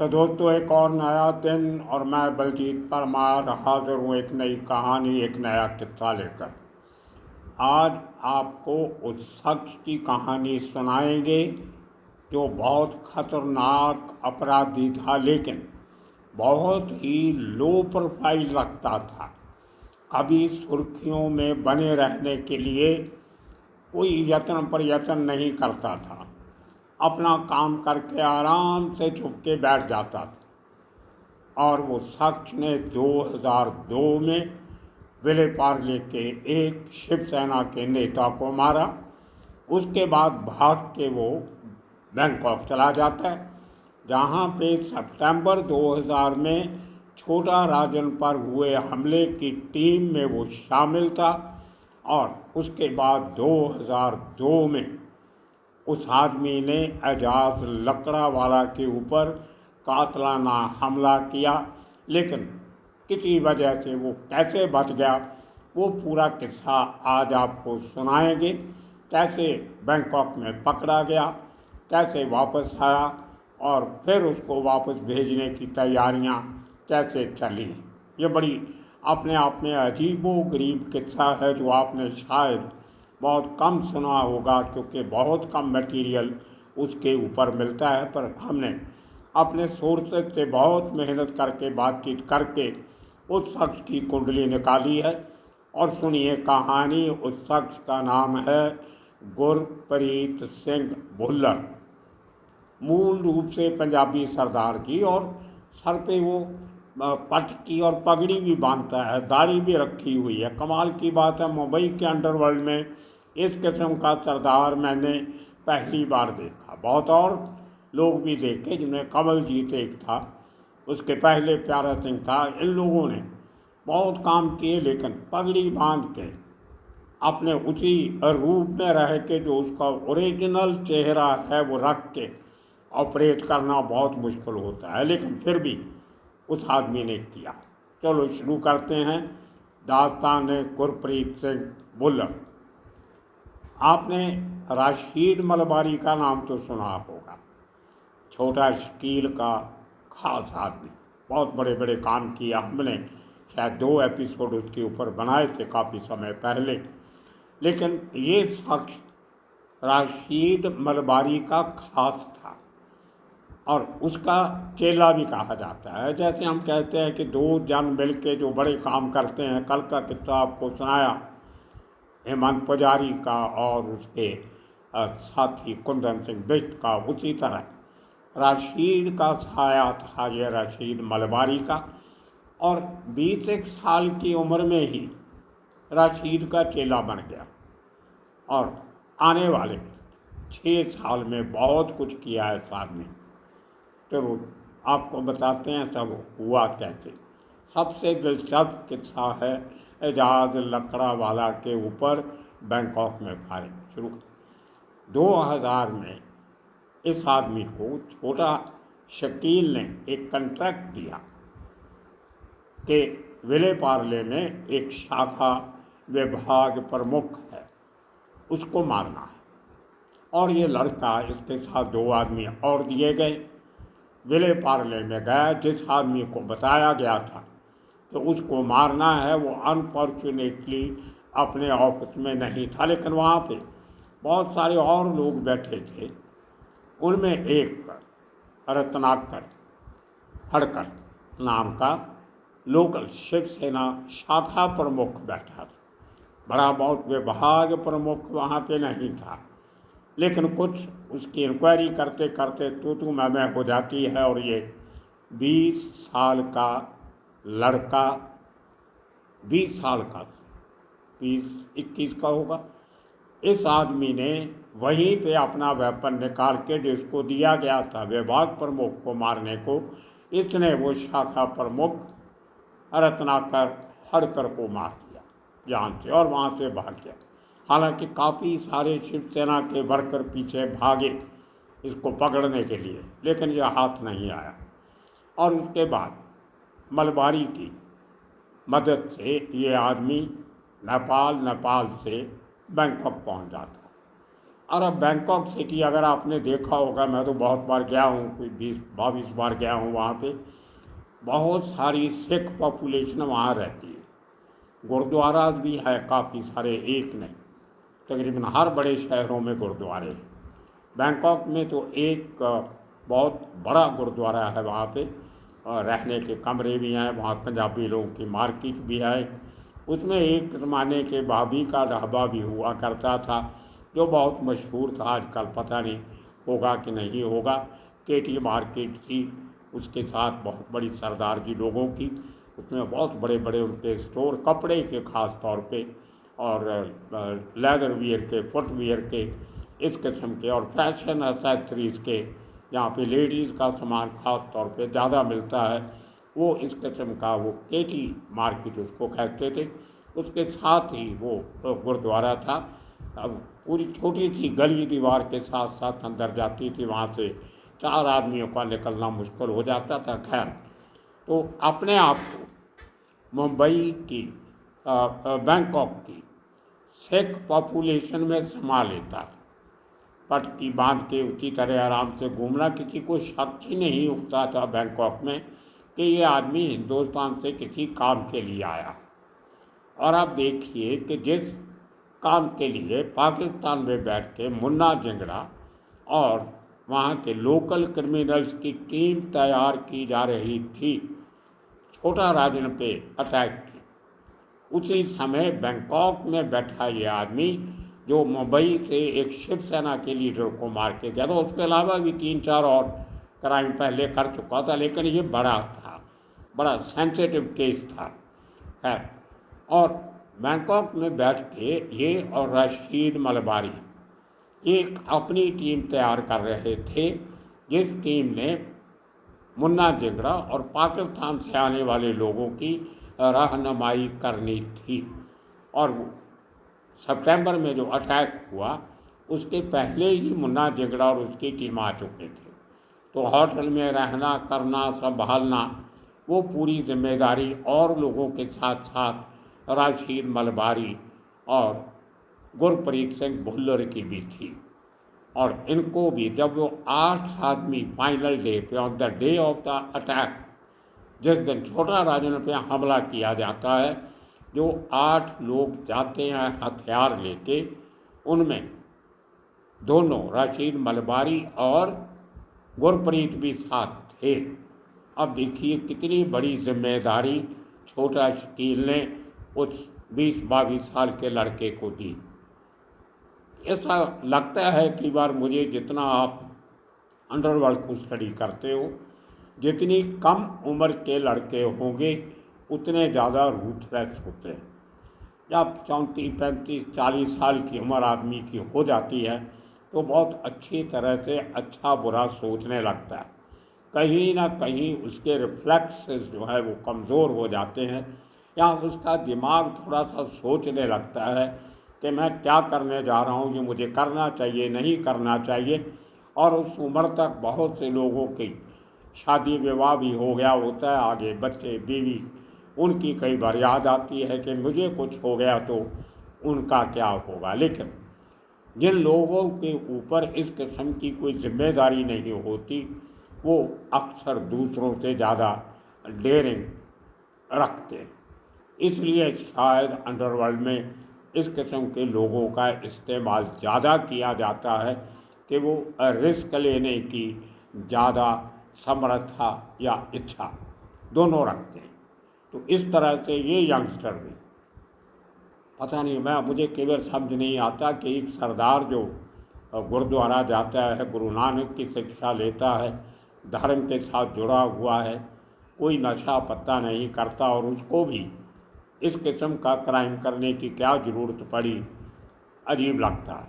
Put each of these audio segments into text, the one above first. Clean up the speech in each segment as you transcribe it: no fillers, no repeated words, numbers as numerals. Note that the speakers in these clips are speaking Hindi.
तो दोस्तों, एक और नया दिन और मैं बलजीत परमार हाजिर हूँ एक नई कहानी, एक नया किस्सा लेकर। आज आपको उस शख्स की कहानी सुनाएंगे जो बहुत खतरनाक अपराधी था, लेकिन बहुत ही लो प्रोफाइल रखता था। कभी सुर्खियों में बने रहने के लिए कोई यत्न प्रयत्न नहीं करता था। अपना काम करके आराम से चुपके बैठ जाता था। और वो शख्स ने 2002 में विले पार्ले के एक शिवसेना के नेता को मारा। उसके बाद भाग के वो बैंकॉक चला जाता है, जहाँ पे सितंबर 2000 में छोटा राजन पर हुए हमले की टीम में वो शामिल था। और उसके बाद 2002 में उस आदमी ने एजाज लकड़ावाला के ऊपर कातलाना हमला किया, लेकिन किसी वजह से वो कैसे बच गया, वो पूरा किस्सा आज आपको सुनाएंगे। कैसे बैंकॉक में पकड़ा गया, कैसे वापस आया और फिर उसको वापस भेजने की तैयारियां कैसे चली। ये बड़ी अपने आप में अजीबोगरीब किस्सा है जो आपने शायद बहुत कम सुना होगा, क्योंकि बहुत कम मटेरियल उसके ऊपर मिलता है। पर हमने अपने सोर्सेज से बहुत मेहनत करके बातचीत करके उस शख्स की कुंडली निकाली है। और सुनिए कहानी। उस शख्स का नाम है गुरप्रीत सिंह भुल्लर। मूल रूप से पंजाबी सरदार जी, और सर पे वो पटकी और पगड़ी भी बांधता है, दाढ़ी भी रखी हुई है। कमाल की बात है, मुंबई के अंडरवर्ल्ड में इस किस्म का सरदार मैंने पहली बार देखा। बहुत और लोग भी देखे, जिनमें कमलजीत एक था, उसके पहले प्यारा सिंह था। इन लोगों ने बहुत काम किए, लेकिन पगड़ी बांध के अपने उसी रूप में रह के जो उसका ओरिजिनल चेहरा है वो रख के ऑपरेट करना बहुत मुश्किल होता है, लेकिन फिर भी उस आदमी ने किया। चलो शुरू करते हैं दास्तान गुरप्रीत सिंह भुल्लर। आपने राशिद मलबारी का नाम तो सुना होगा। छोटा शकील का खास आदमी, बहुत बड़े बड़े काम किया। हमने शायद 2 एपिसोड उसके ऊपर बनाए थे काफ़ी समय पहले। लेकिन ये शख्स राशिद मलबारी का खास था और उसका चेला भी कहा जाता है। जैसे हम कहते हैं कि 2 जन मिल के जो बड़े काम करते हैं। कल का किस्सा आपको सुनाया हेमंत पुजारी का और उसके साथी कुंदन सिंह बिष्ट का, उसी तरह राशिद का साया था ये राशिद मलबारी का। और 20 साल की उम्र में ही राशिद का चेला बन गया और आने वाले 6 साल में बहुत कुछ किया है इस आदमी। चलो आपको बताते हैं सब हुआ कैसे। सबसे दिलचस्प किस्सा है एजाज लकड़ावाला के ऊपर बैंकॉक में फायरिंग शुरू। 2000 में इस आदमी को छोटा शकील ने एक कॉन्ट्रैक्ट दिया कि विले पार्ले में एक शाखा विभाग प्रमुख है, उसको मारना है। और ये लड़का, इसके साथ 2 आदमी और दिए गए। विले पार्ले में गया, जिस आदमी को बताया गया था कि उसको मारना है, वो अनफॉर्चुनेटली अपने ऑफिस में नहीं था, लेकिन वहाँ पे बहुत सारे और लोग बैठे थे। उनमें एक रत्नाकर हड़कर नाम का लोकल शिवसेना शाखा प्रमुख बैठा था। बड़ा बहुत विभाग प्रमुख वहाँ पे नहीं था, लेकिन कुछ उसकी इंक्वायरी करते करते तू मैं हो जाती है। और ये 20 साल का लड़का, 20 साल का, 20-21 का होगा, इस आदमी ने वहीं पे अपना वेपन निकाल के जिसको दिया गया था विभाग प्रमुख को मारने को, इसने वो शाखा प्रमुख रत्नाकर हड़कर को मार दिया जान से और वहाँ से भाग गया। हालांकि काफ़ी सारे शिवसेना के वर्कर पीछे भागे इसको पकड़ने के लिए, लेकिन यह हाथ नहीं आया। और उसके बाद मलबारी की मदद से ये आदमी नेपाल से बैंकॉक पहुंच जाता। और अब बैंकॉक सिटी अगर आपने देखा होगा, मैं तो बहुत बार गया हूँ, कोई 20-22 बार गया हूँ वहाँ पे। बहुत सारी सिख पॉपुलेशन वहाँ रहती है। गुरुद्वारा भी है काफ़ी सारे, एक नहीं, तकरीबन हर बड़े शहरों में गुरुद्वारे हैं। बैंकॉक में तो एक बहुत बड़ा गुरुद्वारा है वहाँ पे, और रहने के कमरे भी हैं वहाँ, पंजाबी लोगों की मार्केट भी है। उसमें एक ज़माने के भाभी का ढाबा भी हुआ करता था, जो बहुत मशहूर था। आजकल पता नहीं होगा कि नहीं होगा। केटी मार्केट थी, उसके साथ बहुत बड़ी सरदार जी लोगों की, उसमें बहुत बड़े बड़े उनके स्टोर, कपड़े के ख़ास तौर पे, और लेदर वियर के, फुटवियर के, इस किस्म के, और फैशन एक्सेसरीज़ के, जहाँ पे लेडीज़ का सामान ख़ास तौर पे ज़्यादा मिलता है, वो इस किस्म का, वो केटी मार्केट उसको कहते थे। उसके साथ ही वो गुरुद्वारा था। अब पूरी छोटी सी गली दीवार के साथ साथ अंदर जाती थी, वहाँ से 4 आदमियों का निकलना मुश्किल हो जाता था। खैर, तो अपने आप को मुंबई की, बैंकॉक की सिख पॉपुलेशन में समा लेता था। पटकी बांध के उसी तरह आराम से घूमना, किसी को शक ही नहीं उठता था बैंकॉक में कि ये आदमी हिंदुस्तान से किसी काम के लिए आया। और आप देखिए कि जिस काम के लिए पाकिस्तान में बैठ के मुन्ना जिंगड़ा और वहाँ के लोकल क्रिमिनल्स की टीम तैयार की जा रही थी छोटा राजन पे अटैक की, उसी समय बैंकॉक में बैठा ये आदमी, जो मुंबई से एक शिवसेना के लीडर को मार के गया, तो उसके अलावा भी 3-4 और क्राइम पहले कर चुका था, लेकिन ये बड़ा था, बड़ा सेंसिटिव केस था। खैर, और बैंकॉक में बैठ के ये और रशीद मलबारी एक अपनी टीम तैयार कर रहे थे, जिस टीम ने मुन्ना जिगड़ा और पाकिस्तान से आने वाले लोगों की रहनुमाई करनी थी। और सितंबर में जो अटैक हुआ, उसके पहले ही मुन्ना जिगड़ा और उसकी टीम आ चुके थे। तो होटल में रहना, करना, संभालना, वो पूरी जिम्मेदारी और लोगों के साथ साथ रशीद मलबारी और गुरप्रीत सिंह भुल्लर की भी थी। और इनको भी, जब वो 8 आदमी फाइनल डे पे, on the day of the attack, जिस दिन छोटा राजन पे हमला किया जाता है, जो 8 लोग जाते हैं हथियार लेके, उनमें दोनों रशीद मलबारी और गुरप्रीत भी साथ थे। अब देखिए कितनी बड़ी जिम्मेदारी छोटा शकील ने उस 20-22 साल के लड़के को दी। ऐसा लगता है कई बार मुझे, जितना आप अंडरवर्ल्ड को स्टडी करते हो, जितनी कम उम्र के लड़के होंगे उतने ज़्यादा रूथलेस होते हैं। जब 34-35-40 साल की उम्र आदमी की हो जाती है, तो बहुत अच्छी तरह से अच्छा बुरा सोचने लगता है। कहीं ना कहीं उसके रिफ्लेक्सेस जो है वो कमज़ोर हो जाते हैं, या उसका दिमाग थोड़ा सा सोचने लगता है कि मैं क्या करने जा रहा हूँ, ये मुझे करना चाहिए, नहीं करना चाहिए। और उस उम्र तक बहुत से लोगों की शादी विवाह भी हो गया होता है, आगे बच्चे बीवी, उनकी कई बार याद आती है कि मुझे कुछ हो गया तो उनका क्या होगा। लेकिन जिन लोगों के ऊपर इस किस्म की कोई जिम्मेदारी नहीं होती, वो अक्सर दूसरों से ज़्यादा डेयरिंग रखते हैं। इसलिए शायद अंडरवर्ल्ड में इस किस्म के लोगों का इस्तेमाल ज़्यादा किया जाता है कि वो रिस्क लेने की ज़्यादा समर्था या इच्छा दोनों रखते हैं। तो इस तरह से ये यंगस्टर भी, पता नहीं, मुझे केवल समझ नहीं आता कि एक सरदार जो गुरुद्वारा जाता है, गुरु नानक की शिक्षा लेता है, धर्म के साथ जुड़ा हुआ है, कोई नशा पत्ता नहीं करता, और उसको भी इस किस्म का क्राइम करने की क्या ज़रूरत पड़ी, अजीब लगता है।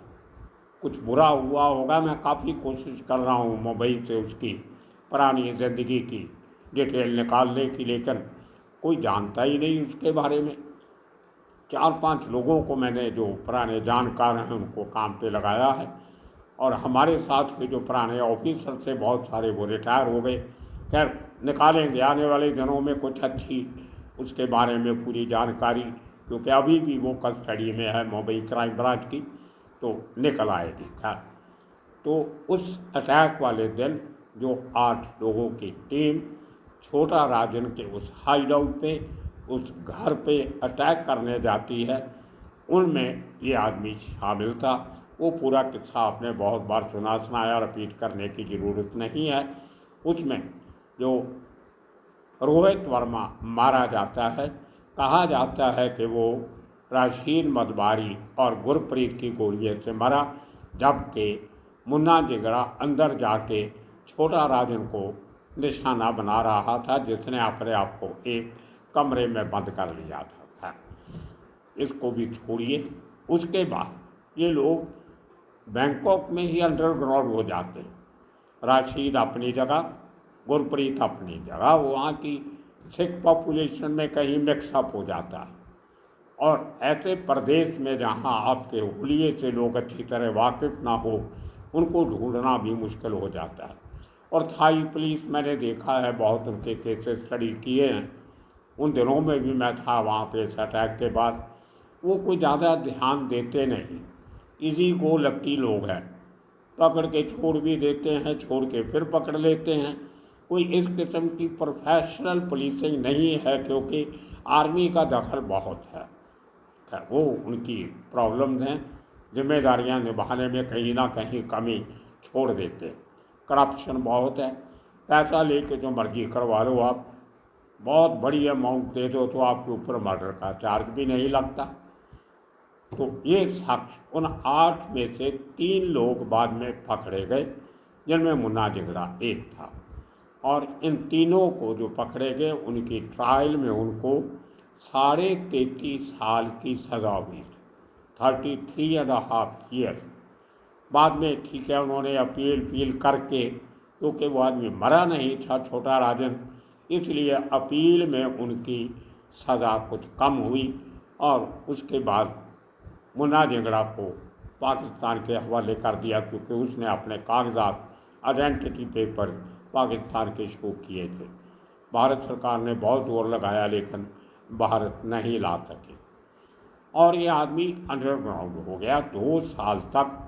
कुछ बुरा हुआ होगा, मैं काफ़ी कोशिश कर रहा हूँ मुंबई से उसकी पुरानी ज़िंदगी की डिटेल निकालने की, लेकिन कोई जानता ही नहीं उसके बारे में। 4-5 लोगों को मैंने, जो पुराने जानकार हैं, उनको काम पे लगाया है, और हमारे साथ के जो पुराने ऑफिसर से बहुत सारे वो रिटायर हो गए। खैर, निकालेंगे आने वाले दिनों में कुछ अच्छी उसके बारे में पूरी जानकारी, क्योंकि अभी भी वो कस्टडी में है मुंबई क्राइम ब्रांच की। तो निकल आएगी। खैर, तो उस अटैक वाले दिन जो 8 लोगों की टीम छोटा राजन के उस हाइड आउट पे, उस घर पे अटैक करने जाती है, उनमें ये आदमी शामिल था। वो पूरा किस्सा आपने बहुत बार सुनाया, रिपीट करने की ज़रूरत नहीं है। उसमें जो रोहित वर्मा मारा जाता है, कहा जाता है कि वो राशीद मदवारी और गुरप्रीत की गोलियों से मरा, जबकि मुन्ना जिगड़ा अंदर जाके छोटा राजन को निशाना बना रहा था, जिसने अपने आप को एक कमरे में बंद कर लिया था। इसको भी छोड़िए। उसके बाद ये लोग बैंकॉक में ही अंडरग्राउंड हो जाते हैं। राशीद अपनी जगह, गुरप्रीत अपनी जगह, वहाँ की सिख पॉपुलेशन में कहीं मिक्सअप हो जाता है। और ऐसे प्रदेश में जहाँ आपके हुलिये से लोग अच्छी तरह वाकिफ ना हो, उनको ढूंढना भी मुश्किल हो जाता है। और थाई पुलिस मैंने देखा है, बहुत उनके केसेस स्टडी किए हैं। उन दिनों में भी मैं था वहाँ पे इस अटैक के बाद। वो कोई ज़्यादा ध्यान देते नहीं, इसी को लक्की लोग हैं, पकड़ के छोड़ भी देते हैं, छोड़ के फिर पकड़ लेते हैं। कोई इस किस्म की प्रोफेशनल पुलिसिंग नहीं है, क्योंकि आर्मी का दखल बहुत है। वो उनकी प्रॉब्लम्स हैं, जिम्मेदारियां निभाने में कहीं ना कहीं कमी छोड़ देते हैं। करप्शन बहुत है, पैसा लेके जो मर्जी करवा लो आप, बहुत बड़ी अमाउंट दे दो तो आपके ऊपर मर्डर का चार्ज भी नहीं लगता। तो ये शख्स उन 8 में से 3 लोग बाद में पकड़े गए, जिनमें मुन्ना जिगड़ा एक था। और इन तीनों को जो पकड़े गए, उनकी ट्रायल में उनको 33.5 साल की सज़ा हुई, 33.5 ईयर। बाद में ठीक है, उन्होंने अपील करके, क्योंकि वो आदमी मरा नहीं था छोटा राजन, इसलिए अपील में उनकी सज़ा कुछ कम हुई। और उसके बाद मुन्ना जिगड़ा को पाकिस्तान के हवाले कर दिया, क्योंकि उसने अपने कागजात, आइडेंटिटी पेपर पाकिस्तान के शो किए थे। भारत सरकार ने बहुत जोर लगाया, लेकिन भारत नहीं ला सके। और ये आदमी अंडरग्राउंड हो गया। 2 साल तक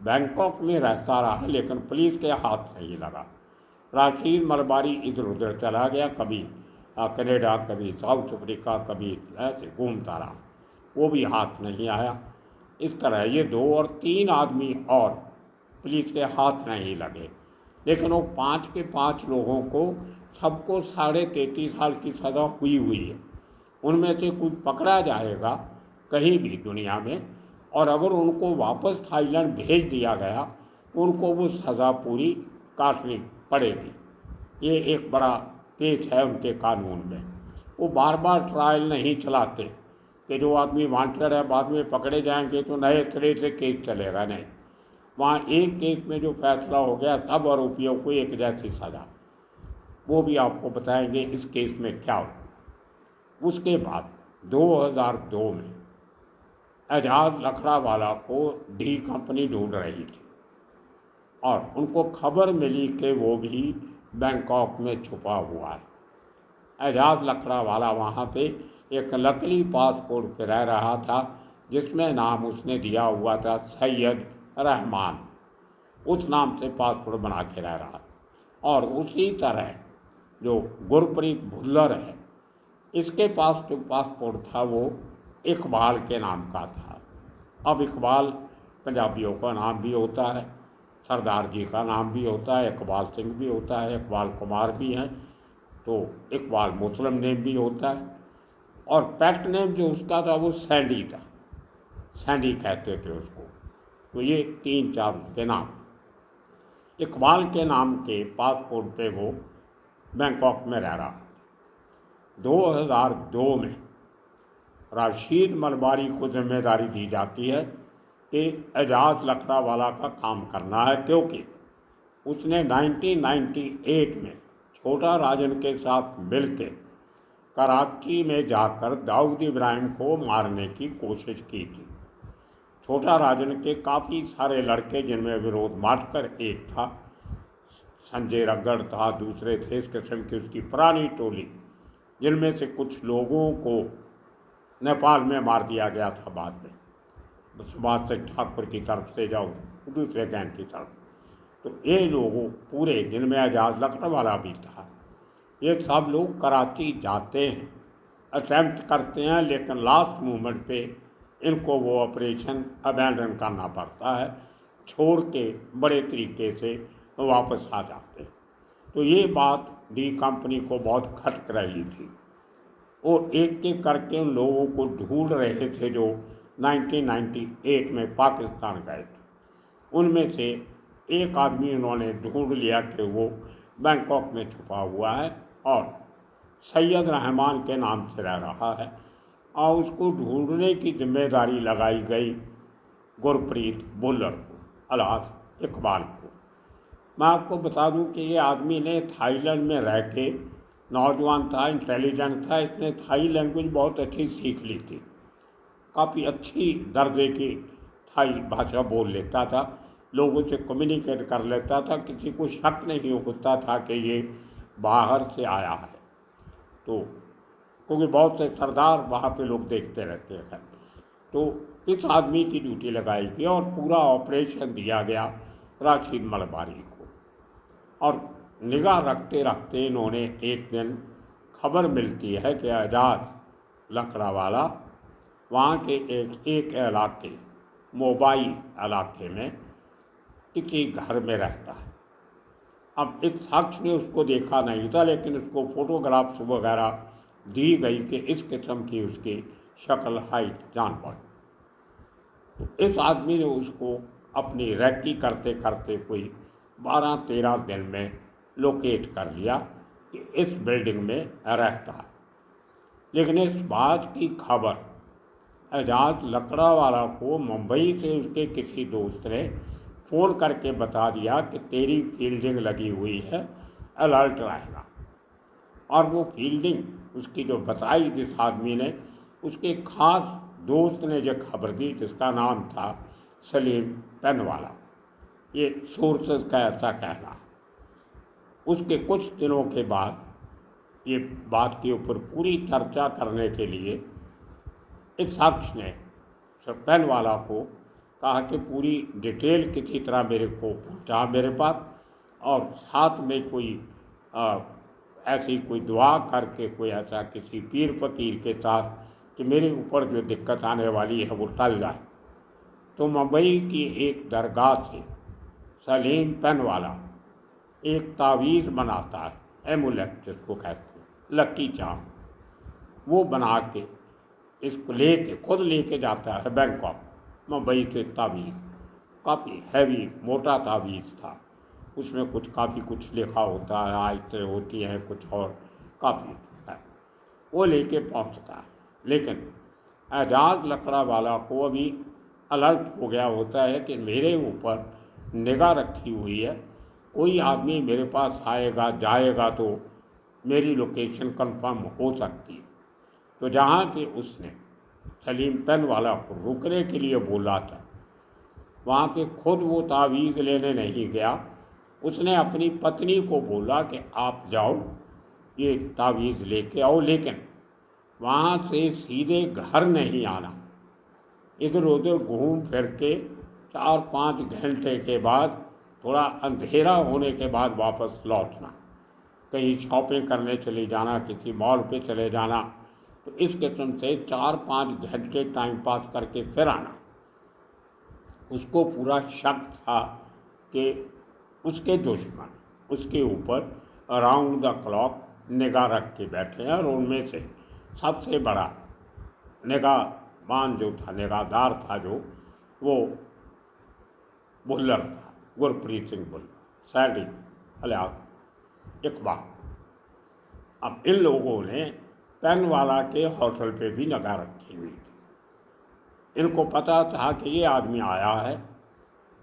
बैंकॉक में रहता रहा, लेकिन पुलिस के हाथ नहीं लगा। राशीद मलबारी इधर उधर चला गया, कभी कनाडा, कभी साउथ अफ्रीका, कभी ऐसे घूमता रहा, वो भी हाथ नहीं आया। इस तरह ये 2 और 3 आदमी और पुलिस के हाथ नहीं लगे। लेकिन वो 5 के 5 लोगों को सबको 33.5 साल की सज़ा हुई है। उनमें से कुछ पकड़ा जाएगा कहीं भी दुनिया में, और अगर उनको वापस थाईलैंड भेज दिया गया, उनको वो सज़ा पूरी काटनी पड़ेगी। ये एक बड़ा पेच है उनके कानून में। वो बार बार ट्रायल नहीं चलाते कि जो आदमी वांटेड है बाद में पकड़े जाएंगे तो नए सिरे से केस चलेगा, नहीं। वहाँ एक केस में जो फैसला हो गया, सब आरोपियों को एक जैसी सज़ा। वो भी आपको बताएंगे इस केस में क्या हो। उसके बाद 2002 में एजाज लखड़ावाला को डी कंपनी ढूंढ रही थी, और उनको खबर मिली कि वो भी बैंकॉक में छुपा हुआ है। एजाज लखड़ावाला वहाँ पे एक नकली पासपोर्ट पे रह रहा था, जिसमें नाम उसने दिया हुआ था सैयद रहमान। उस नाम से पासपोर्ट बना के रह रहा। और उसी तरह जो गुरप्रीत भुल्लर है, इसके पास जो पासपोर्ट था वो इकबाल के नाम का था। अब इकबाल पंजाबियों का नाम भी होता है, सरदार जी का नाम भी होता है, इकबाल सिंह भी होता है, इकबाल कुमार भी हैं, तो इकबाल मुस्लिम नेम भी होता है। और पेट नेम जो उसका था वो सैंडी था, सैंडी कहते थे उसको। तो ये 3-4 के नाम। इकबाल के नाम के पासपोर्ट पे वो बैंकॉक में रह रहा। 2002 में राशीद मलबारी को जिम्मेदारी दी जाती है कि एजाज लखड़ावाला का काम करना है, क्योंकि उसने 1998 में छोटा राजन के साथ मिलकर कराची में जाकर दाऊद इब्राहिम को मारने की कोशिश की थी। छोटा राजन के काफ़ी सारे लड़के, जिनमें विरोध माटकर एक था, संजय रगड़ था, दूसरे थे इस किस्म की उसकी पुरानी टोली, जिनमें से कुछ लोगों को नेपाल में मार दिया गया था बाद में। सुभाष सिंह ठाकुर की तरफ से जाओ दूसरे गैंग की तरफ। तो ये लोगों पूरे, जिनमें एजाज लकड़वाला भी था, ये सब लोग कराची जाते हैं, अटैम्प्ट करते हैं, लेकिन लास्ट मोमेंट पे इनको वो ऑपरेशन अबैंडन करना पड़ता है, छोड़ के बड़े तरीके से वापस आ जाते हैं। तो ये बात डी कंपनी को बहुत खटक रही थी। वो एक एक करके उन लोगों को ढूंढ रहे थे जो 1998 में पाकिस्तान गए थे। उनमें से एक आदमी उन्होंने ढूंढ लिया कि वो बैंकॉक में छुपा हुआ है और सैयद रहमान के नाम से रह रहा है, और उसको ढूंढने की जिम्मेदारी लगाई गई गुरप्रीत भुल्लर को, अलियास इकबाल को। मैं आपको बता दूं कि ये आदमी ने थाईलैंड में रह के, नौजवान था, इंटेलिजेंट था, इसने थाई लैंग्वेज बहुत अच्छी सीख ली थी, काफ़ी अच्छी दर्जे की थाई भाषा बोल लेता था, लोगों से कम्युनिकेट कर लेता था, किसी को शक नहीं होता था कि ये बाहर से आया है। तो क्योंकि बहुत से सरदार वहाँ पे लोग देखते रहते हैं। तो इस आदमी की ड्यूटी लगाई गई और पूरा ऑपरेशन दिया गया राशिद मलबारी को। और निगाह रखते रखते इन्होंने एक दिन खबर मिलती है कि एजाज लकड़ावाला वहाँ के एक इलाके, मोबाई इलाके में किसी घर में रहता है। अब इस शख्स ने उसको देखा नहीं था, लेकिन उसको फोटोग्राफ्स वगैरह दी गई कि इस किस्म की उसकी शक्ल, हाइट जान पड़ी। तो इस आदमी ने उसको अपनी रैकी करते करते कोई 12-13 दिन में लोकेट कर लिया कि इस बिल्डिंग में रहता है। लेकिन इस बात की खबर एजाज लकड़ावाला को मुंबई से उसके किसी दोस्त ने फ़ोन करके बता दिया कि तेरी फील्डिंग लगी हुई है, अलर्ट रहेगा। और वो फील्डिंग उसकी जो बताई जिस आदमी ने, उसके खास दोस्त ने जो खबर दी, जिसका नाम था सलीम पेनवाला, ये सोर्सेस का ऐसा कहना है। उसके कुछ दिनों के बाद ये बात के ऊपर पूरी चर्चा करने के लिए इस शख्स ने पेनवाला को कहा कि पूरी डिटेल किसी तरह मेरे को पहुंचा मेरे पास, और साथ में कोई ऐसी कोई दुआ करके, कोई ऐसा किसी पीर फकीर के साथ कि मेरे ऊपर जो दिक्कत आने वाली है वो टल जाए। तो मुंबई की एक दरगाह से सलीम पेनवाला एक तावीज़ बनाता है, एमुलेट जिसको कहते हैं, लक्की चाम, वो बना के इसको खुद लेके जाता है बैंकॉक। मुंबई से तावीज़ काफ़ी हैवी मोटा तावीज़ था, उसमें काफ़ी कुछ लिखा होता है, आयतें होती हैं कुछ, और काफ़ी है। वो लेके पहुंचता है, लेकिन एजाज लकड़ावाला को अभी अलर्ट हो गया होता है कि मेरे ऊपर निगाह रखी हुई है, कोई आदमी मेरे पास आएगा जाएगा तो मेरी लोकेशन कंफर्म हो सकती है। तो जहाँ से उसने सलीम पेनवाला को रुकने के लिए बोला था, वहाँ पे खुद वो तावीज़ लेने नहीं गया, उसने अपनी पत्नी को बोला कि आप जाओ ये तावीज़ लेके आओ, लेकिन वहाँ से सीधे घर नहीं आना, इधर उधर घूम फिर के 4-5 घंटे के बाद, थोड़ा अंधेरा होने के बाद वापस लौटना, कहीं शॉपिंग करने चले जाना, किसी मॉल पे चले जाना। तो इस किस्म से 4-5 घंटे टाइम पास करके फिर आना। उसको पूरा शक था कि उसके दुश्मन उसके ऊपर अराउंड द क्लॉक निगाह रख के बैठे हैं, और उनमें से सबसे बड़ा निगाहबान जो था, निगाहदार था जो, वो भुल्लर था, गुरप्रीत सिंह भुल्लर, सैडी अलियास इकबाल। अब इन लोगों ने पेनवाला के होटल पे भी निगाह रखी हुई थी। इनको पता था कि ये आदमी आया है,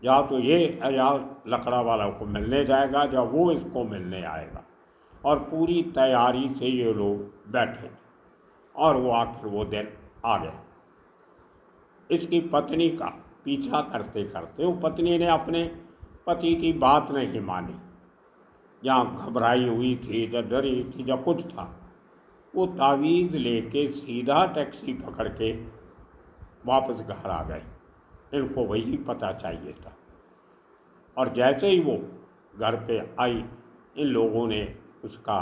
या तो ये एजाज लकड़ावाला को मिलने जाएगा या वो इसको मिलने आएगा, और पूरी तैयारी से ये लोग बैठे थे। और वो आखिर वो दिन आ गया। इसकी पत्नी का पीछा करते करते वो पत्नी ने अपने पति की बात नहीं मानी, या घबराई हुई थी या डरी थी या कुछ था, वो तावीज़ लेके सीधा टैक्सी पकड़ के वापस घर आ गई। इनको वही पता चाहिए था। और जैसे ही वो घर पे आई, इन लोगों ने उसका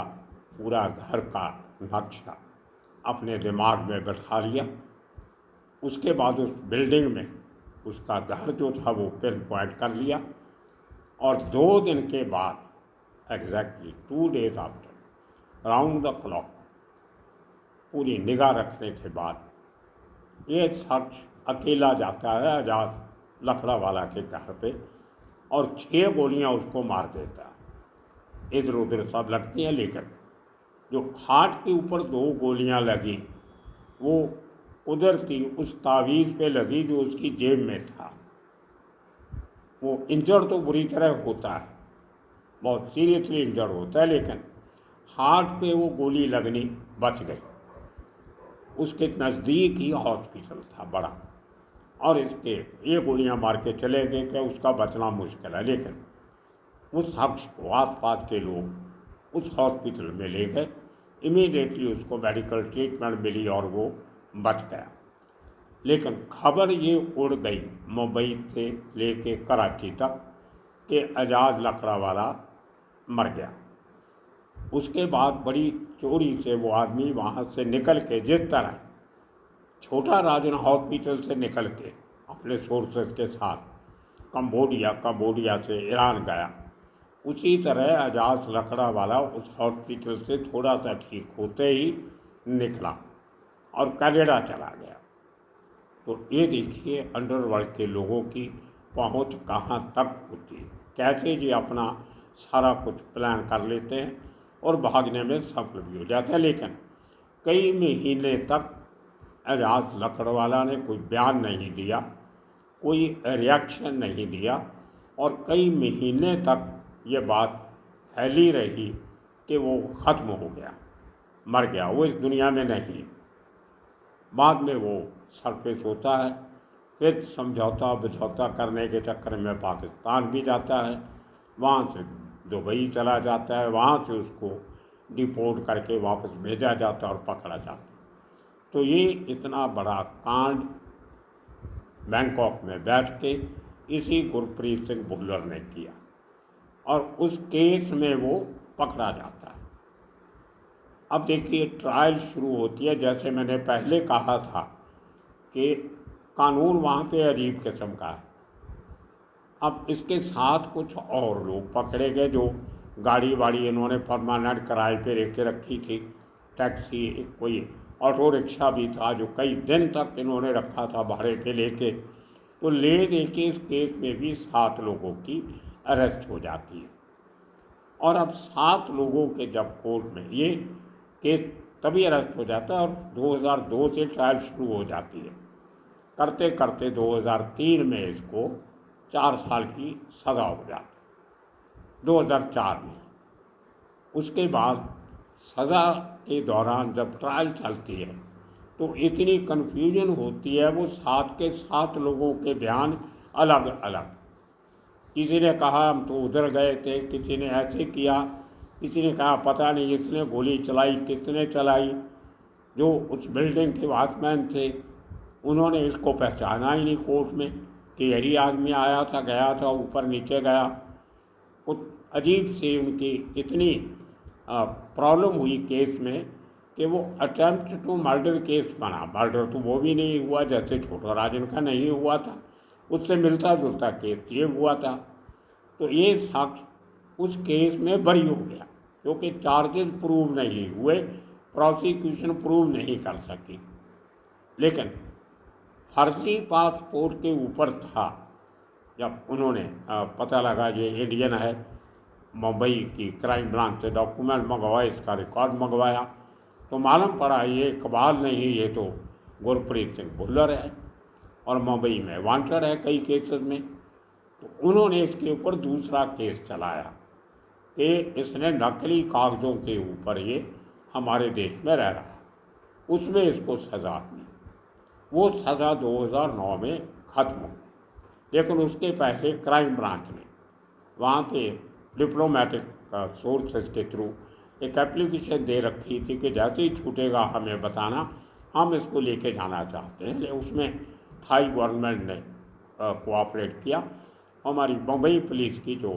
पूरा घर का नक्शा अपने दिमाग में बैठा लिया। उसके बाद उस बिल्डिंग में उसका घर जो था वो पिन पॉइंट कर लिया, और 2 दिन के बाद exactly 2 days after, round the clock, पूरी निगाह रखने के बाद ये शख्स अकेला जाता है आजाद लकड़ा वाला के घर पे और 6 गोलियां उसको मार देता है। इधर उधर सब लगती हैं, लेकिन जो हार्ट के ऊपर 2 गोलियां लगी वो कुदरती उस तावीज़ पे लगी जो उसकी जेब में था। वो इंजर्ड तो बुरी तरह होता है, बहुत सीरियसली इंजर्ड होता है, लेकिन हार्ट पे वो गोली लगनी बच गई। उसके नज़दीक ही हॉस्पिटल था बड़ा, और इसके ये गोलियां मार के चले गए कि उसका बचना मुश्किल है। लेकिन उस शख्स को आसपास के लोग उस हॉस्पिटल में ले गए, इमीडिएटली उसको मेडिकल ट्रीटमेंट मिली और वो बच गया। लेकिन खबर ये उड़ गई मुंबई से लेके कराची तक कि एजाज लकड़ा वाला मर गया। उसके बाद बड़ी चोरी से वो आदमी वहाँ से निकल के, जिस तरह छोटा राजन हॉस्पिटल से निकल के अपने सोर्सेस के साथ कंबोडिया से ईरान गया, उसी तरह एजाज लकड़ा वाला उस हॉस्पिटल से थोड़ा सा ठीक होते ही निकला और कनाडा चला गया। तो ये देखिए अंडरवर्ल्ड के लोगों की पहुंच कहाँ तक होती है, कैसे ये अपना सारा कुछ प्लान कर लेते हैं और भागने में सफल भी हो जाते हैं। लेकिन कई महीने तक एजाज लकड़वाला ने कोई बयान नहीं दिया, कोई रिएक्शन नहीं दिया, और कई महीने तक ये बात फैली रही कि वो ख़त्म हो गया, मर गया, वो इस दुनिया में नहीं। बाद में वो सरफेस होता है, फिर समझौता बुझौता करने के चक्कर में पाकिस्तान भी जाता है, वहाँ से दुबई चला जाता है, वहाँ से उसको डिपोर्ट करके वापस भेजा जाता है और पकड़ा जाता है। तो ये इतना बड़ा कांड बैंकॉक में बैठ के इसी गुरप्रीत सिंह भुल्लर ने किया, और उस केस में वो पकड़ा जाता है। अब देखिए ट्रायल शुरू होती है। जैसे मैंने पहले कहा था कि कानून वहाँ पे अजीब किस्म का है। अब इसके साथ कुछ और लोग पकड़े गए जो गाड़ी वाड़ी इन्होंने परमानेंट किराए पे लेके रखी थी, टैक्सी, कोई ऑटो रिक्शा भी था जो कई दिन तक इन्होंने रखा था भाड़े पे लेके। तो ले दे के इस केस में भी 7 लोगों की अरेस्ट हो जाती है। और अब 7 लोगों के जब कोर्ट में ये केस तभी अरेस्ट हो जाता है और 2002 से ट्रायल शुरू हो जाती है। करते करते 2003 में इसको 4 साल की सज़ा हो जाती है, 2004 में। उसके बाद सज़ा के दौरान जब ट्रायल चलती है तो इतनी कन्फ्यूजन होती है, वो 7 के 7 लोगों के बयान अलग अलग। किसी ने कहा हम तो उधर गए थे, किसी ने ऐसे किया, किसी ने कहा पता नहीं इसने गोली चलाई, किसने चलाई। जो उस बिल्डिंग के वॉचमैन थे उन्होंने इसको पहचाना ही नहीं कोर्ट में कि यही आदमी आया था, गया था, ऊपर नीचे गया। कुछ अजीब सी उनकी इतनी प्रॉब्लम हुई केस में कि वो अटेम्प्ट टू मर्डर केस बना। मर्डर तो वो भी नहीं हुआ, जैसे छोटा राजन का नहीं हुआ था, उससे मिलता जुलता केस ये हुआ था। तो ये शख्स उस केस में बरी हो गया क्योंकि चार्जेस प्रूव नहीं हुए, प्रोसिक्यूशन प्रूव नहीं कर सकी। लेकिन फर्जी पासपोर्ट के ऊपर था। जब उन्होंने पता लगा ये इंडियन है, मुंबई की क्राइम ब्रांच से डॉक्यूमेंट मंगवाए, इसका रिकॉर्ड मंगवाया, तो मालूम पड़ा ये इकबाल नहीं, ये तो गुरप्रीत सिंह भुल्लर है और मुंबई में वांटेड है कई केसेस में। तो उन्होंने इसके ऊपर दूसरा केस चलाया कि इसने नकली कागज़ों के ऊपर ये हमारे देश में रह रहा है। उसमें इसको सज़ा हुई। वो सज़ा 2009 में ख़त्म हुई, लेकिन उसके पहले क्राइम ब्रांच ने वहाँ पे डिप्लोमेटिक सोर्सेज के थ्रू एक एप्लीकेशन दे रखी थी कि जैसे ही छूटेगा हमें बताना, हम इसको लेके जाना चाहते हैं। लेकिन उसमें थाई गवर्नमेंट ने कोऑपरेट किया। हमारी बम्बई पुलिस की जो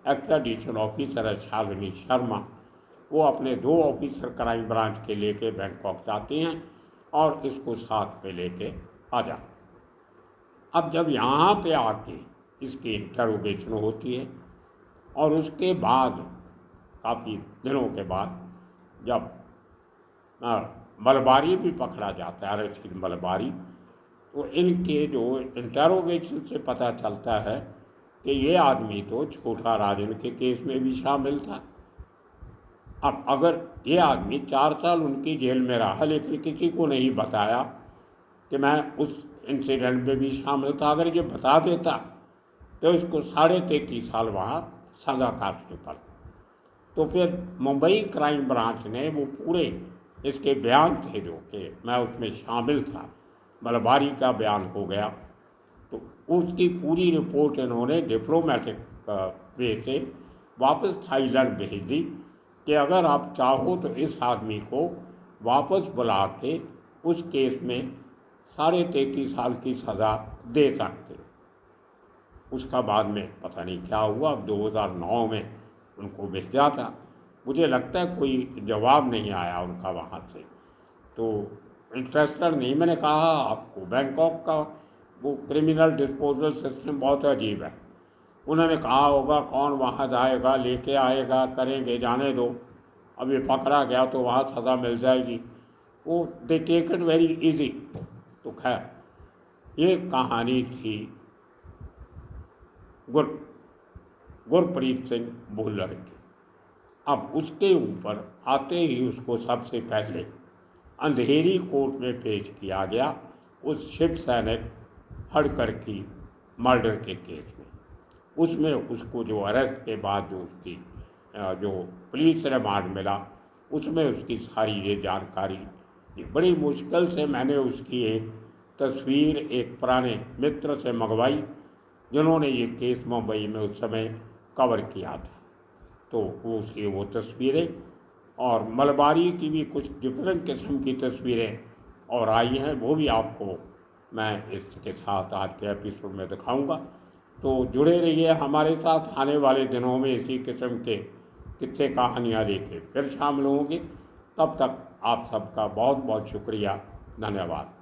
एक्स्ट्राडिशन ऑफिसर है शालिनी शर्मा, वो अपने 2 ऑफिसर क्राइम ब्रांच के लेके बैंकॉक जाते हैं और इसको साथ में लेके आ जाते। अब जब यहाँ पे आके इसकी इंटरोगेशन होती है और उसके बाद काफ़ी दिनों के बाद जब मलबारी भी पकड़ा जाता है, रशीद मलबारी, तो इनके जो इंटरोगेशन से पता चलता है कि ये आदमी तो छोटा राजन के केस में भी शामिल था। अब अगर ये आदमी 4 साल उनकी जेल में रहा लेकिन किसी को नहीं बताया कि मैं उस इंसिडेंट में भी शामिल था, अगर ये बता देता तो इसको 33.5 साल वहाँ सज़ा काटनी पड़ी। तो फिर मुंबई क्राइम ब्रांच ने वो पूरे इसके बयान थे जो कि मैं उसमें शामिल था, मलबारी का बयान हो गया, तो उसकी पूरी रिपोर्ट इन्होंने डिप्लोमेटिक वे से वापस थाईलैंड भेज दी कि अगर आप चाहो तो इस आदमी को वापस बुला के उस केस में 33.5 साल की सज़ा दे सकते। उसका बाद में पता नहीं क्या हुआ, अब 2009 में उनको भेजा था। मुझे लगता है कोई जवाब नहीं आया उनका वहाँ से, तो इंटरेस्टेड नहीं। मैंने कहा आपको बैंकॉक का वो क्रिमिनल डिस्पोजल सिस्टम बहुत अजीब है। उन्होंने कहा होगा कौन वहाँ जाएगा, लेके आएगा, करेंगे, जाने दो, अब ये पकड़ा गया तो वहाँ सज़ा मिल जाएगी, वो they take it very easy. तो खैर ये कहानी थी गुरप्रीत सिंह भुल्लर की। अब उसके ऊपर आते ही उसको सबसे पहले अंधेरी कोर्ट में पेश किया गया उस शिव सैनिक हड़कर की मर्डर के केस में। उसमें उसको जो अरेस्ट के बाद जो उसकी जो पुलिस रिमांड मिला, उसमें उसकी सारी ये जानकारी बड़ी मुश्किल से मैंने उसकी एक तस्वीर एक पुराने मित्र से मंगवाई जिन्होंने ये केस मुंबई में उस समय कवर किया था। तो उसकी वो तस्वीरें और मलबारी की भी कुछ डिफरेंट किस्म की तस्वीरें और आई हैं, वो भी आपको मैं इसके साथ आज के एपिसोड में दिखाऊंगा। तो जुड़े रहिए हमारे साथ, आने वाले दिनों में इसी किस्म के किस्से कहानियाँ लेके फिर शामिल होंगे। तब तक आप सबका बहुत बहुत शुक्रिया, धन्यवाद।